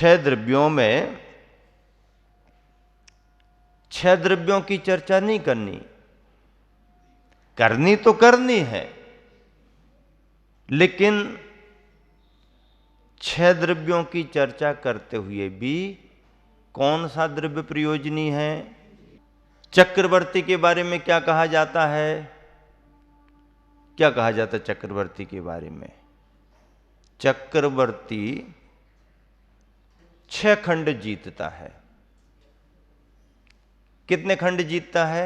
छह द्रव्यों में छह द्रव्यों की चर्चा नहीं करनी, करनी तो करनी है, लेकिन छह द्रव्यों की चर्चा करते हुए भी कौन सा द्रव्य प्रयोजनीय है। चक्रवर्ती के बारे में क्या कहा जाता है? क्या कहा जाता है चक्रवर्ती के बारे में? चक्रवर्ती 6 खंड जीतता है। कितने खंड जीतता है?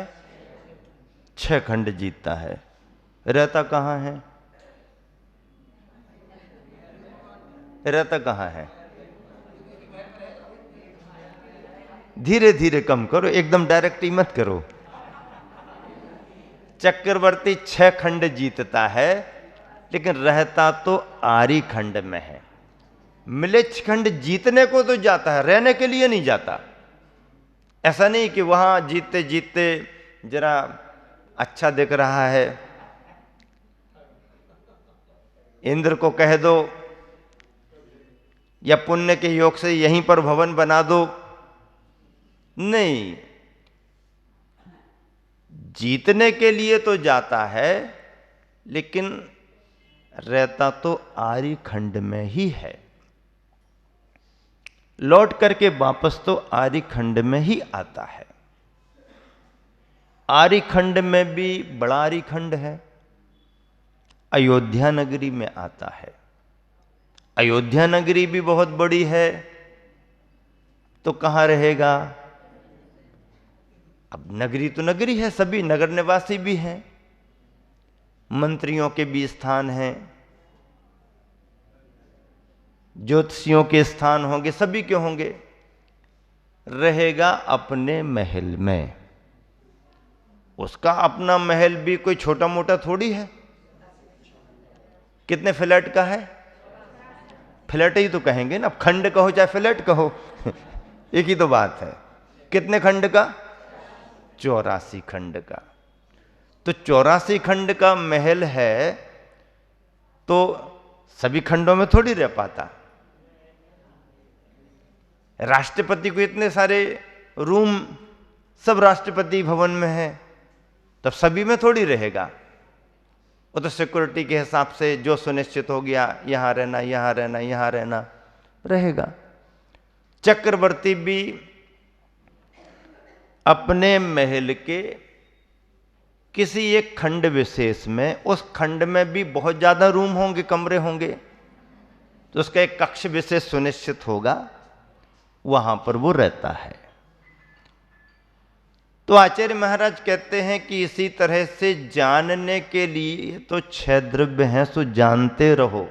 6 खंड जीतता है। रहता कहां है? रहता कहां है? धीरे धीरे कम करो, एकदम डायरेक्ट ही मत करो। चक्रवर्ती 6 खंड जीतता है, लेकिन रहता तो आरी खंड में है। मिलेच्छ खंड जीतने को तो जाता है, रहने के लिए नहीं जाता। ऐसा नहीं कि वहां जीतते जीतते जरा अच्छा दिख रहा है, इंद्र को कह दो या पुण्य के योग से यहीं पर भवन बना दो। नहीं, जीतने के लिए तो जाता है, लेकिन रहता तो आरी खंड में ही है। लौट करके वापस तो आरी खंड में ही आता है। आरी खंड में भी बड़ा आरी खंड है, अयोध्या नगरी में आता है। अयोध्या नगरी भी बहुत बड़ी है, तो कहां रहेगा? अब नगरी तो नगरी है, सभी नगर निवासी भी हैं, मंत्रियों के भी स्थान हैं, ज्योतिषियों के स्थान होंगे, सभी के होंगे। रहेगा अपने महल में। उसका अपना महल भी कोई छोटा मोटा थोड़ी है। कितने फ्लैट का है? फ्लैट ही तो कहेंगे ना, खंड कहो चाहे फ्लैट कहो एक ही तो बात है। कितने खंड का? 84 खंड का। तो 84 खंड का महल है, तो सभी खंडों में थोड़ी रह पाता। राष्ट्रपति को इतने सारे रूम सब राष्ट्रपति भवन में है, तब सभी में थोड़ी रहेगा। वो तो सिक्योरिटी के हिसाब से जो सुनिश्चित हो गया, यहां रहना यहां रहना यहां रहना रहेगा। चक्रवर्ती भी अपने महल के किसी एक खंड विशेष में, उस खंड में भी बहुत ज्यादा रूम होंगे, कमरे होंगे, तो उसका एक कक्ष विशेष सुनिश्चित होगा, वहां पर वो रहता है। तो आचार्य महाराज कहते हैं कि इसी तरह से जानने के लिए तो 6 द्रव्य हैं, सो जानते रहो।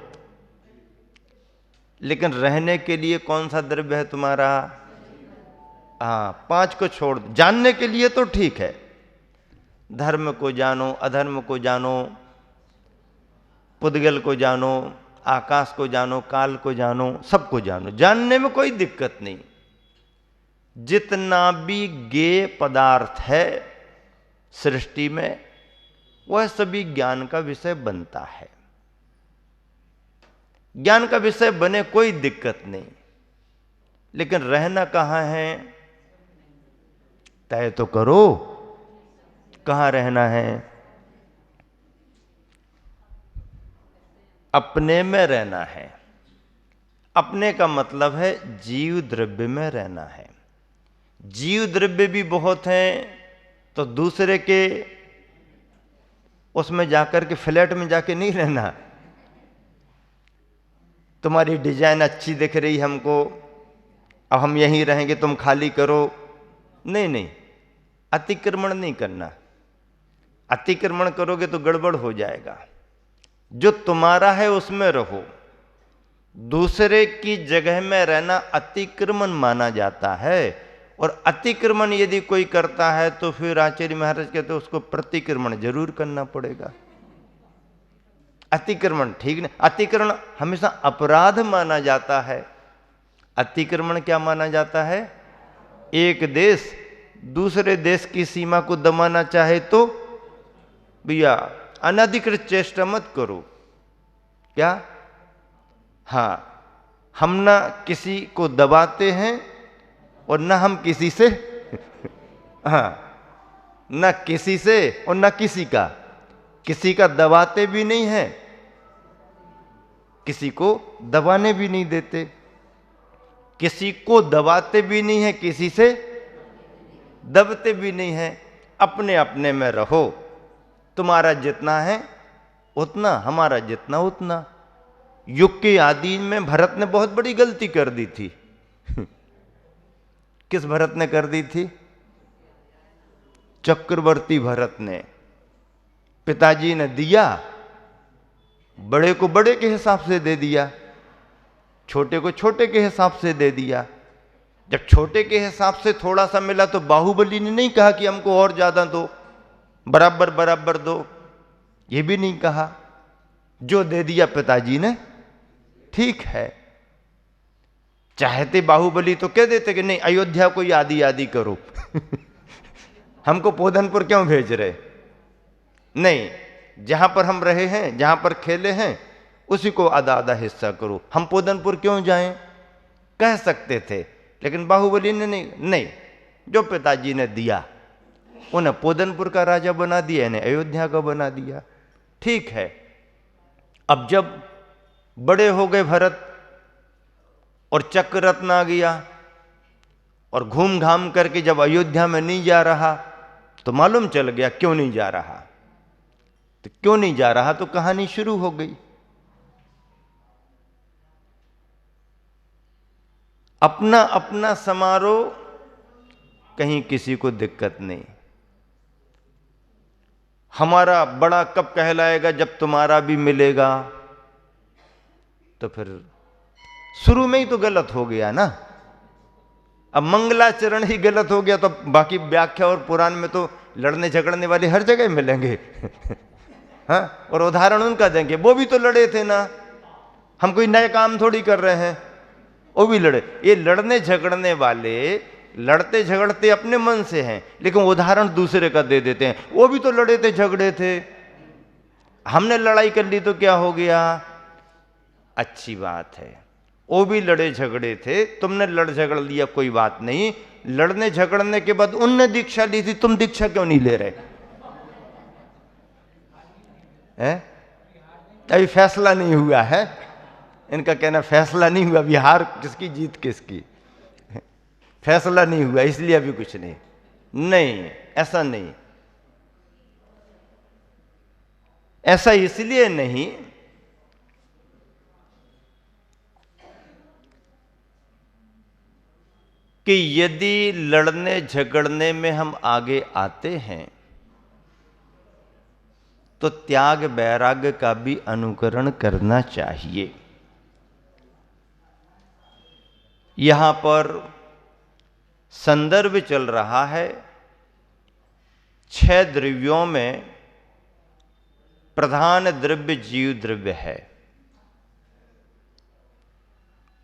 लेकिन रहने के लिए कौन सा द्रव्य है तुम्हारा? 5 को छोड़ दो। जानने के लिए तो ठीक है, धर्म को जानो, अधर्म को जानो, पुद्गल को जानो, आकाश को जानो, काल को जानो, सबको जानो, जानने में कोई दिक्कत नहीं। जितना भी ज्ञेय पदार्थ है सृष्टि में, वह सभी ज्ञान का विषय बनता है। ज्ञान का विषय बने, कोई दिक्कत नहीं, लेकिन रहना कहां है? तय तो करो, कहां रहना है? अपने में रहना है। अपने का मतलब है जीव द्रव्य में रहना है। जीव द्रव्य भी बहुत हैं, तो दूसरे के उसमें जाकर के फ्लैट में जाके नहीं रहना। तुम्हारी डिजाइन अच्छी दिख रही हमको, अब हम यहीं रहेंगे, तुम खाली करो। नहीं नहीं, अतिक्रमण नहीं करना। अतिक्रमण करोगे तो गड़बड़ हो जाएगा। जो तुम्हारा है उसमें रहो। दूसरे की जगह में रहना अतिक्रमण माना जाता है, और अतिक्रमण यदि कोई करता है तो फिर आचार्य महाराज कहते हैं उसको प्रतिक्रमण जरूर करना पड़ेगा। अतिक्रमण ठीक नहीं, अतिक्रमण हमेशा अपराध माना जाता है। अतिक्रमण क्या माना जाता है? एक देश दूसरे देश की सीमा को दबाना चाहे तो भैया अनधिकृत चेष्टा मत करो। क्या? हाँ, हम ना किसी को दबाते हैं और ना हम किसी से हाँ, ना किसी से और ना किसी का दबाते भी नहीं है, किसी को दबाने भी नहीं देते, किसी को दबाते भी नहीं है, किसी से दबते भी नहीं है। अपने अपने में रहो, तुम्हारा जितना है उतना, हमारा जितना उतना। युग के आदि में भरत ने बहुत बड़ी गलती कर दी थी। किस भरत ने कर दी थी? चक्रवर्ती भरत ने। पिताजी ने दिया, बड़े को बड़े के हिसाब से दे दिया, छोटे को छोटे के हिसाब से दे दिया। जब छोटे के हिसाब से थोड़ा सा मिला तो बाहुबली ने नहीं कहा कि हमको और ज्यादा दो, बराबर बराबर दो, ये भी नहीं कहा। जो दे दिया पिताजी ने, ठीक है। चाहते बाहुबली तो कह देते कि नहीं, अयोध्या को ही आदि आदि करो। हमको पोधनपुर क्यों भेज रहे? नहीं, जहां पर हम रहे हैं, जहां पर खेले हैं, उसी को आधा आधा हिस्सा करो। हम पोधनपुर क्यों जाएं? कह सकते थे, लेकिन बाहुबली ने नहीं, जो पिताजी ने दिया, उन्हें पोधनपुर का राजा बना दिया, इन्हें अयोध्या का बना दिया। ठीक है। अब जब बड़े हो गए भरत और चक्र रत्न आ गया और घूम घाम करके जब अयोध्या में नहीं जा रहा तो मालूम चल गया क्यों नहीं जा रहा। तो क्यों नहीं जा रहा तो कहानी शुरू हो गई। अपना अपना समारोह, कहीं किसी को दिक्कत नहीं। हमारा बड़ा कब कहलाएगा? जब तुम्हारा भी मिलेगा। तो फिर शुरू में ही तो गलत हो गया ना। अब मंगलाचरण ही गलत हो गया तो बाकी व्याख्या और पुराण में तो लड़ने झगड़ने वाले हर जगह मिलेंगे। हाँ, और उदाहरण उनका देंगे, वो भी तो लड़े थे ना, हम कोई नए काम थोड़ी कर रहे हैं, वो भी लड़े। ये लड़ने झगड़ने वाले लड़ते झगड़ते अपने मन से हैं, लेकिन उदाहरण दूसरे का दे देते हैं। वो भी तो लड़े थे, झगड़े थे, हमने लड़ाई कर ली तो क्या हो गया? अच्छी बात है। वो भी लड़े झगड़े थे, तुमने लड़ झगड़ लिया, कोई बात नहीं। लड़ने झगड़ने के बाद उनने दीक्षा ली थी, तुम दीक्षा क्यों नहीं ले रहे हैं? अभी फैसला नहीं हुआ है। इनका कहना फैसला नहीं हुआ, बिहार किसकी जीत किसकी, फैसला नहीं हुआ, इसलिए अभी कुछ नहीं। नहीं, ऐसा नहीं। ऐसा इसलिए नहीं कि यदि लड़ने झगड़ने में हम आगे आते हैं तो त्याग वैराग्य का भी अनुकरण करना चाहिए। यहां पर संदर्भ चल रहा है 6 द्रव्यों में प्रधान द्रव्य जीव द्रव्य है,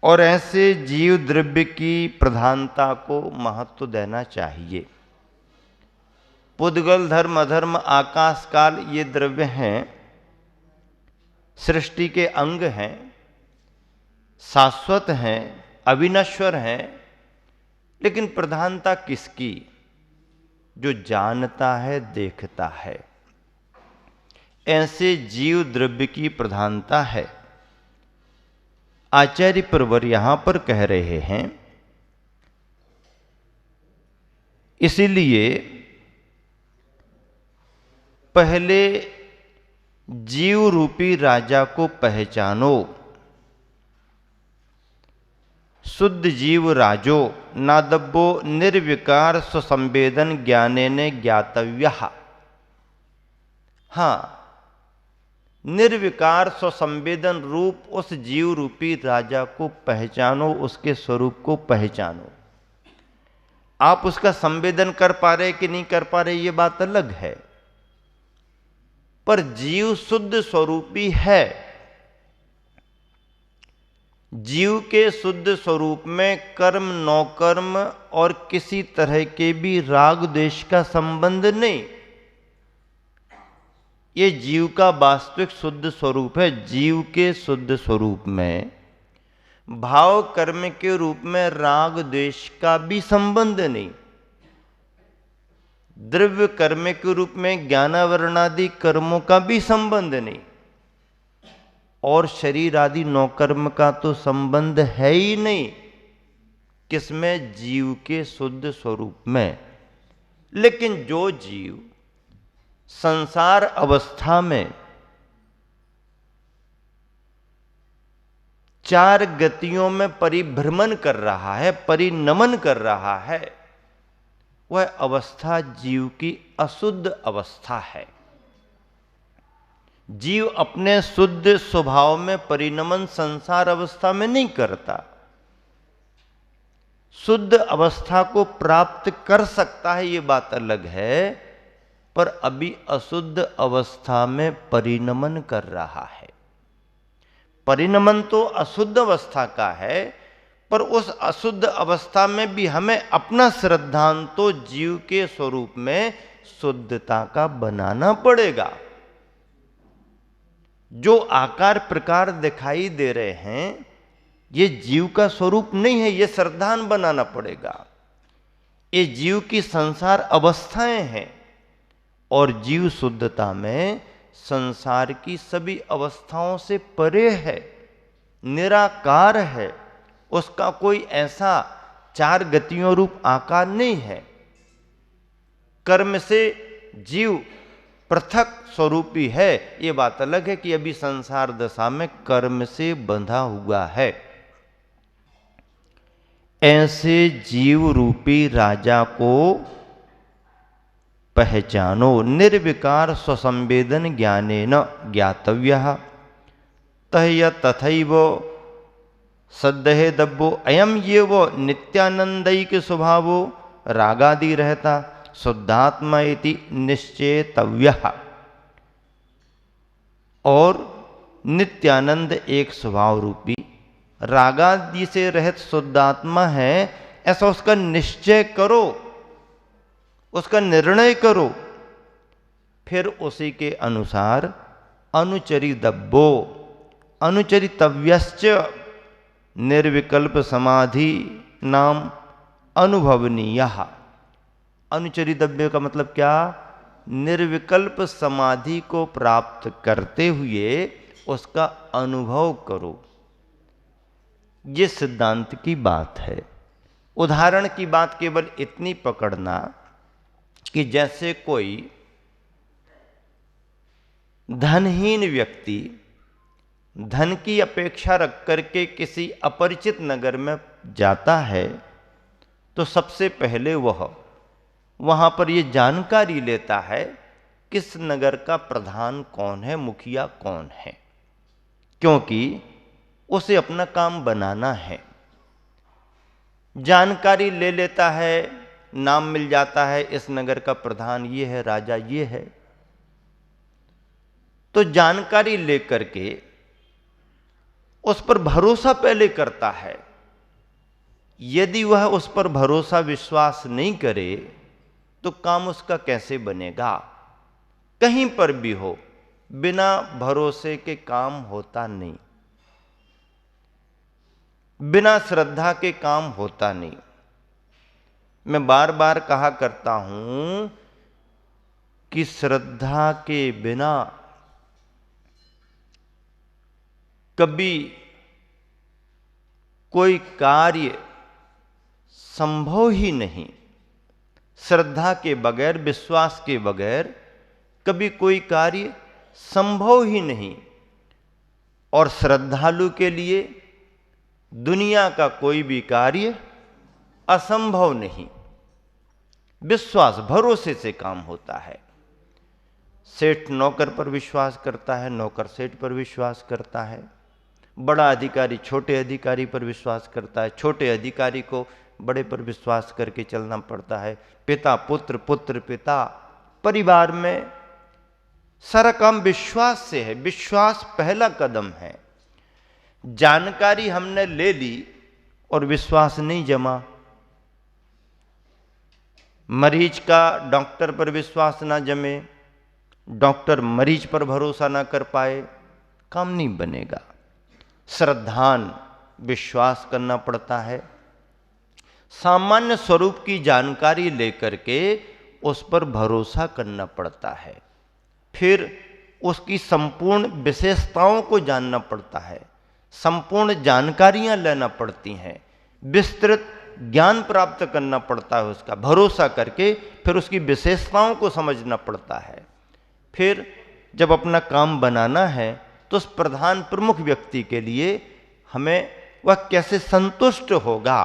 और ऐसे जीव द्रव्य की प्रधानता को महत्व देना चाहिए। पुद्गल, धर्म, अधर्म, आकाश, काल ये द्रव्य हैं, सृष्टि के अंग हैं, शाश्वत हैं, अविनश्वर हैं, लेकिन प्रधानता किसकी? जो जानता है, देखता है, ऐसे जीव द्रव्य की प्रधानता है। आचार्य प्रवर यहां पर कह रहे हैं, इसलिए पहले जीव रूपी राजा को पहचानो। शुद्ध जीव राजो नादब्बो निर्विकार स्वसंवेदन ज्ञानेन ज्ञातव्यः। हां, निर्विकार स्वसंवेदन रूप उस जीव रूपी राजा को पहचानो, उसके स्वरूप को पहचानो। आप उसका संवेदन कर पा रहे कि नहीं कर पा रहे ये बात अलग है, पर जीव शुद्ध स्वरूपी है। जीव के शुद्ध स्वरूप में कर्म, नौकर्म और किसी तरह के भी राग द्वेष का संबंध नहीं। ये जीव का वास्तविक शुद्ध स्वरूप है। जीव के शुद्ध स्वरूप में भाव कर्म के रूप में राग द्वेष का भी संबंध नहीं, द्रव्य कर्म के रूप में ज्ञानावरणादि कर्मों का भी संबंध नहीं, और शरीर आदि नौ कर्म का तो संबंध है ही नहीं। किसमें? जीव के शुद्ध स्वरूप में। लेकिन जो जीव संसार अवस्था में चार गतियों में परिभ्रमण कर रहा है, परिनमन कर रहा है, वह अवस्था जीव की अशुद्ध अवस्था है। जीव अपने शुद्ध स्वभाव में परिणमन संसार अवस्था में नहीं करता। शुद्ध अवस्था को प्राप्त कर सकता है, ये बात अलग है, पर अभी अशुद्ध अवस्था में परिणमन कर रहा है। परिणमन तो अशुद्ध अवस्था का है, पर उस अशुद्ध अवस्था में भी हमें अपना श्रद्धांत तो जीव के स्वरूप में शुद्धता का बनाना पड़ेगा। जो आकार प्रकार दिखाई दे रहे हैं ये जीव का स्वरूप नहीं है, ये श्रद्धान बनाना पड़ेगा। ये जीव की संसार अवस्थाएं हैं, और जीव शुद्धता में संसार की सभी अवस्थाओं से परे है, निराकार है। उसका कोई ऐसा चार गतियों रूप आकार नहीं है। कर्म से जीव पृथक स्वरूपी है, ये बात अलग है कि अभी संसार दशा में कर्म से बंधा हुआ है। ऐसे जीव रूपी राजा को पहचानो, निर्विकार स्वसंवेदन ज्ञानेन ज्ञातव्यः तह्य तथैव सद्दहे दब्बो अयम ये वो नित्यानंदयिक स्वभावो रागादि रहता शुद्धात्मा इति निश्चेतव्यः। और नित्यानंद एक स्वभाव रूपी रागादि से रहित शुद्धात्मा है, ऐसा उसका निश्चय करो, उसका निर्णय करो, फिर उसी के अनुसार अनुचरितव्यो अनुचरितव्यश्च निर्विकल्प समाधि नाम अनुभवनीय। अनुचरितव्य का मतलब क्या? निर्विकल्प समाधि को प्राप्त करते हुए उसका अनुभव करो। ये सिद्धांत की बात है। उदाहरण की बात केवल इतनी पकड़ना कि जैसे कोई धनहीन व्यक्ति धन की अपेक्षा रख करके किसी अपरिचित नगर में जाता है, तो सबसे पहले वह वहां पर यह जानकारी लेता है किस नगर का प्रधान कौन है, मुखिया कौन है, क्योंकि उसे अपना काम बनाना है। जानकारी ले लेता है, नाम मिल जाता है, इस नगर का प्रधान ये है, राजा ये है। तो जानकारी लेकर के उस पर भरोसा पहले करता है। यदि वह उस पर भरोसा विश्वास नहीं करे तो काम उसका कैसे बनेगा? कहीं पर भी हो, बिना भरोसे के काम होता नहीं, बिना श्रद्धा के काम होता नहीं। मैं बार बार कहा करता हूं कि श्रद्धा के बिना कभी कोई कार्य संभव ही नहीं। श्रद्धा के बगैर, विश्वास के बगैर कभी कोई कार्य संभव ही नहीं। और श्रद्धालु के लिए दुनिया का कोई भी कार्य असंभव नहीं। विश्वास, भरोसे से काम होता है। सेठ नौकर पर विश्वास करता है, नौकर सेठ पर विश्वास करता है। बड़ा अधिकारी छोटे अधिकारी पर विश्वास करता है, छोटे अधिकारी को बड़े पर विश्वास करके चलना पड़ता है। पिता पुत्र, पुत्र पिता, परिवार में सारा काम विश्वास से है। विश्वास पहला कदम है। जानकारी हमने ले ली और विश्वास नहीं जमा। मरीज का डॉक्टर पर विश्वास ना जमे, डॉक्टर मरीज पर भरोसा ना कर पाए, काम नहीं बनेगा। श्रद्धान, विश्वास करना पड़ता है। सामान्य स्वरूप की जानकारी लेकर के उस पर भरोसा करना पड़ता है। फिर उसकी संपूर्ण विशेषताओं को जानना पड़ता है, संपूर्ण जानकारियां लेना पड़ती हैं, विस्तृत ज्ञान प्राप्त करना पड़ता है, उसका भरोसा करके फिर उसकी विशेषताओं को समझना पड़ता है। फिर जब अपना काम बनाना है तो उस प्रधान प्रमुख व्यक्ति के लिए हमें वह कैसे संतुष्ट होगा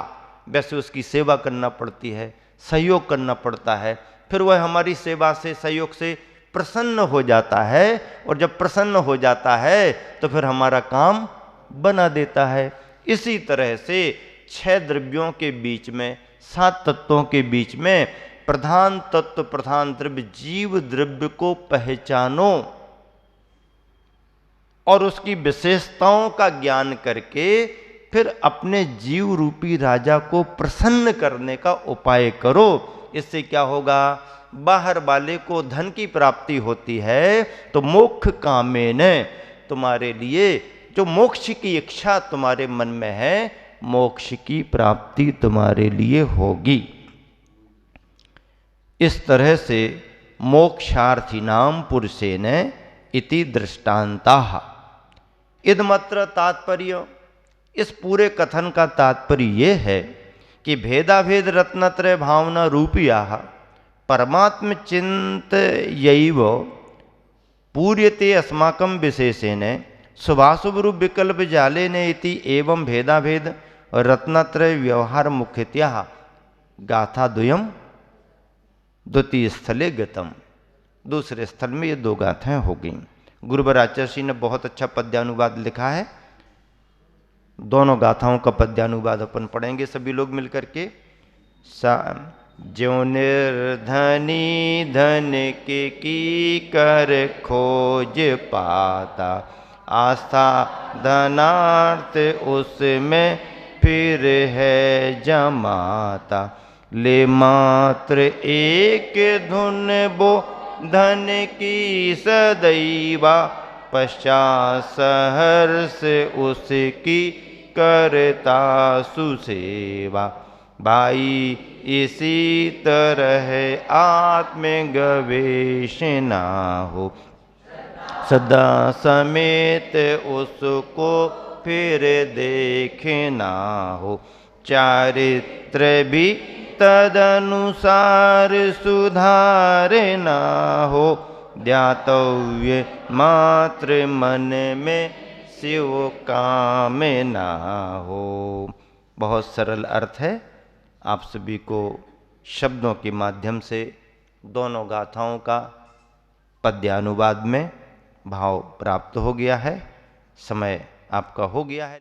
वैसे उसकी सेवा करना पड़ती है, सहयोग करना पड़ता है। फिर वह हमारी सेवा से, सहयोग से प्रसन्न हो जाता है, और जब प्रसन्न हो जाता है तो फिर हमारा काम बना देता है। इसी तरह से 6 द्रव्यों के बीच में, 7 तत्वों के बीच में प्रधान तत्व, प्रधान द्रव्य, जीव द्रव्य को पहचानो और उसकी विशेषताओं का ज्ञान करके फिर अपने जीव रूपी राजा को प्रसन्न करने का उपाय करो। इससे क्या होगा? बाहर वाले को धन की प्राप्ति होती है तो मोक्ष कामेन, तुम्हारे लिए जो मोक्ष की इच्छा तुम्हारे मन में है, मोक्ष की प्राप्ति तुम्हारे लिए होगी। इस तरह से मोक्षार्थी नाम पुरुषेण इति दृष्टांताः। इदमत्र तात्पर्य, इस पूरे कथन का तात्पर्य ये है कि भेदाभेद रत्नत्रय भावना रूपियाः परमात्म चिंतयैव पूर्यते अस्माकं विशेषेण शुभाशुभ रूप विकल्प जालेन इति एवं भेदाभेद रत्नत्रय व्यवहार मुख्यतया गाथा द्वयम् द्वितीय स्थले गतम। दूसरे स्थल में ये 2 गाथाएं हो गई। गुरुवर आचार्य ने बहुत अच्छा पद्यानुवाद लिखा है। दोनों गाथाओं का पद्यानुवाद अपन पढ़ेंगे सभी लोग मिलकर के। ज्यों निर्धनी धन के की कर खोज पाता, आस्था धनार्थ उसमें फिर है जमाता। ले मात्र एक धुन बो धन की सदैवा, पश्चात सहर्ष उसकी करता सुसेवा। भाई इसी तरह आत्म गवेषणा हो, सदा समेत उसको फिर देखना हो। चारित्र भी तदनुसार सुधारना हो, ध्यातव्य मात्र मन में शिव कामना हो। बहुत सरल अर्थ है। आप सभी को शब्दों के माध्यम से दोनों गाथाओं का पद्यानुवाद में भाव प्राप्त हो गया है। समय आपका हो गया है।